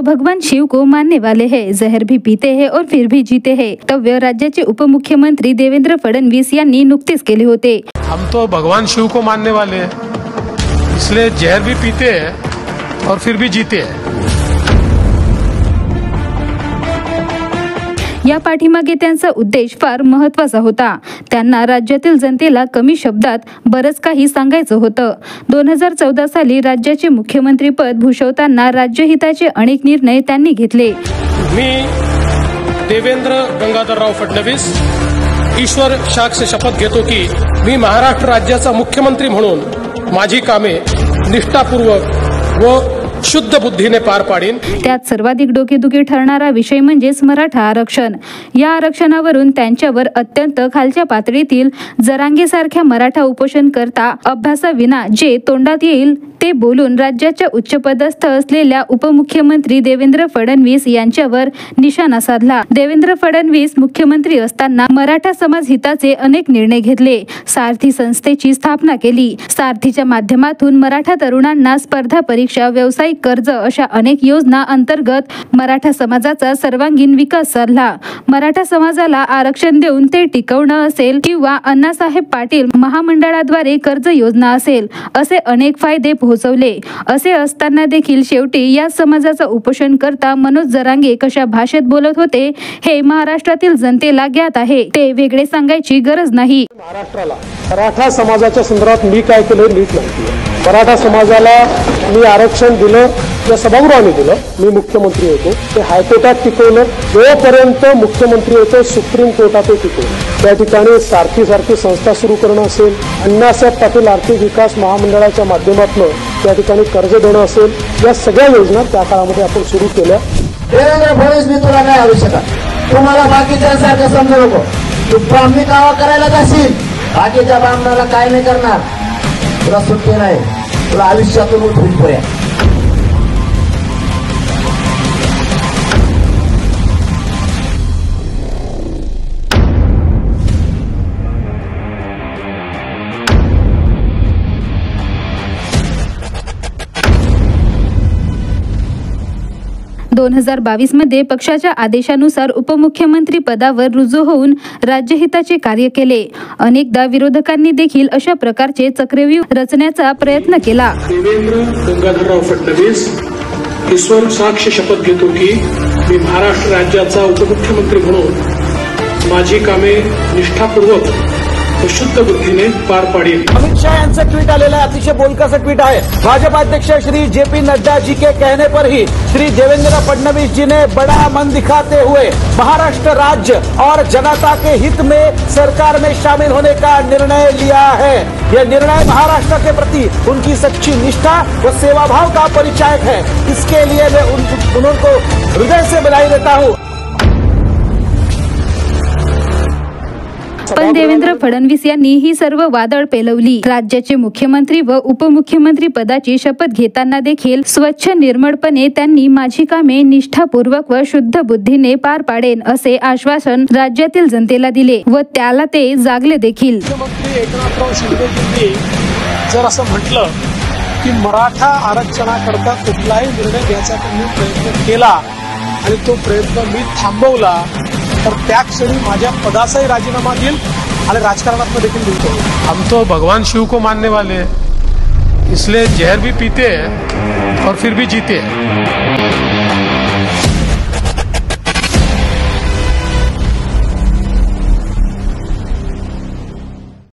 भगवान शिव को मानने वाले हैं, जहर भी पीते हैं और फिर भी जीते हैं। वक्तव्य राज्याचे उपमुख्यमंत्री देवेंद्र फडणवीस यांनी नुकतेच केले होते। हम तो भगवान शिव को मानने वाले हैं, इसलिए जहर भी पीते हैं और फिर भी जीते हैं। या पाठीमागे त्यांचा उद्देश फार महत्त्वाचा होता। त्यांना राज्यातील जनतेला कमी शब्दात बरंच काही सांगायचं होतं। 2014 साली राज्याचे मुख्यमंत्रीपद भूषवताना राज्यहिताचे अनेक निर्णय त्यांनी घेतले। मी देवेंद्र गंगाधरराव फडणवीस ईश्वर साक्ष शपथ घेतो की मी महाराष्ट्र राज्याचा मुख्यमंत्री म्हणून माझी कामे निष्ठापूर्वक व शुद्ध बुद्धीने पार पाडीन। त्यात सर्वाधिक डोकेदुखी ठरणारा विषय म्हणजेच मराठा आरक्षण। या आरक्षणावरून त्यांच्यावर अत्यंत खालच्या पातळीतील जरांगेसारख्या मराठा उपोषणकर्ता अभ्यासाविना जे तोंडात येईल ते बोलून राज्याच्या उच्चपदस्थ असलेल्या उपमुख्यमंत्री देवेंद्र फडणवीस यांच्यावर निशाणा साधला। देवेंद्र फडणवीस मुख्यमंत्री असताना मराठा समाज हिताचे अनेक निर्णय घेतले। सारथी संस्थेची स्थापना केली। सारथीच्या माध्यमातून मराठा तरुणांना स्पर्धा परीक्षा, व्यावसायिक कर्ज अशा अनेक योजना अंतर्गत मराठा समाजाचा सर्वांगीण विकास साधला। मराठा समाजाला आरक्षण देऊन ते टिकवणं असेल किंवा अण्णासाहेब पाटील महामंडळाद्वारे कर्ज योजना असेल, असे अनेक फायदे पोहोचवले। असे असताना देखील शेवटी या समाजाचा उपोषणकर्ता मनोज जरांगे कशा भाषेत बोलत होते हे महाराष्ट्रातील जनतेला ज्ञात आहे। ते वेगळे सांगायची गरज नाही। महाराष्ट्राला मराठा समाजाच्या संदर्भात मी काय केलं नीट माहिती। मराठा समाजाला मी आरक्षण दिलं, या सभागृहाने दिलं, मी मुख्यमंत्री होतो, ते हायकोर्टात टिकवलं, जोपर्यंत मुख्यमंत्री होतो सुप्रीम कोर्टात टिकवलं। त्या ठिकाणी सारखी संस्था सुरू करणं असेल, अण्णासाहेब पाटील आर्थिक विकास महामंडळाच्या माध्यमातून त्या ठिकाणी कर्ज देणं असेल, या सगळ्या योजना त्या काळामध्ये आपण सुरू केल्या। देवेंद्र फडणवीस मी तुला नाही आवडू शकत, तुम्हाला बाकीच्यांसारखं समजू नको। तू ब्राह्मणी कावा करायला जाशील, बाकीच्या ब्राह्मणाला काय नाही करणार, तुला सुट्टी नाही, तुला आयुष्यातून उठून पुऱ्या। दोन 2022 मध्ये पक्षाच्या आदेशानुसार उपमुख्यमंत्री पदावर रुजू होऊन राज्यहिताचे कार्य केले। अनेकदा विरोधकांनी देखील अशा प्रकारचे चक्रव्यूह रचण्याचा प्रयत्न केला। देवेंद्र गंगाधरराव फडणवीस ईश्वर साक्ष शपथ घेतो की मी महाराष्ट्र राज्याचा उपमुख्यमंत्री म्हणून माझी कामे निष्ठापूर्वक व शुद्ध बुद्धीने पार पाडीन। अमित शाह यांचं ट्वीट आलेलं आहे, अतिशय बोलकं ट्वीट आहे। भाजपा अध्यक्ष श्री JP नड्डा जी के कहने पर ही श्री देवेंद्र फडणवीस जी ने बड़ा मन दिखाते हुए महाराष्ट्र राज्य और जनता के हित में सरकार में शामिल होने का निर्णय लिया है। यह निर्णय महाराष्ट्र के प्रति उनकी सच्ची निष्ठा व सेवाभाव का परिचायक है। इसके लिए मैं उनको हृदय से बधाई देता हूँ। पण देवेंद्र फडणवीस यांनी ही सर्व वादळ पेलवली। राज्याचे मुख्यमंत्री व उपमुख्यमंत्री पदाची शपथ घेताना देखील स्वच्छ निर्मळपणे त्यांनी माझी कामे निष्ठापूर्वक व शुद्ध बुद्धीने पार पाडेन असे आश्वासन राज्यातील जनतेला दिले व त्याला ते जागले देखील। मुख्यमंत्री एकनाथराव शिंदेजींनी जर असं म्हटलं की मराठा आरक्षणाकरता कुठलाही निर्णय घ्यायचा त्यांनी प्रयत्न केला आणि तो प्रयत्न मी थांबवला तर त्या क्षणी माझ्या पदाचाही राजीनामा देईल आणि राजकारणात देखील देतो। हम तो भगवान शिव को मानने वाले हैं, इसलिए जहर भी पीते हैं और फिर भी जीते हैं।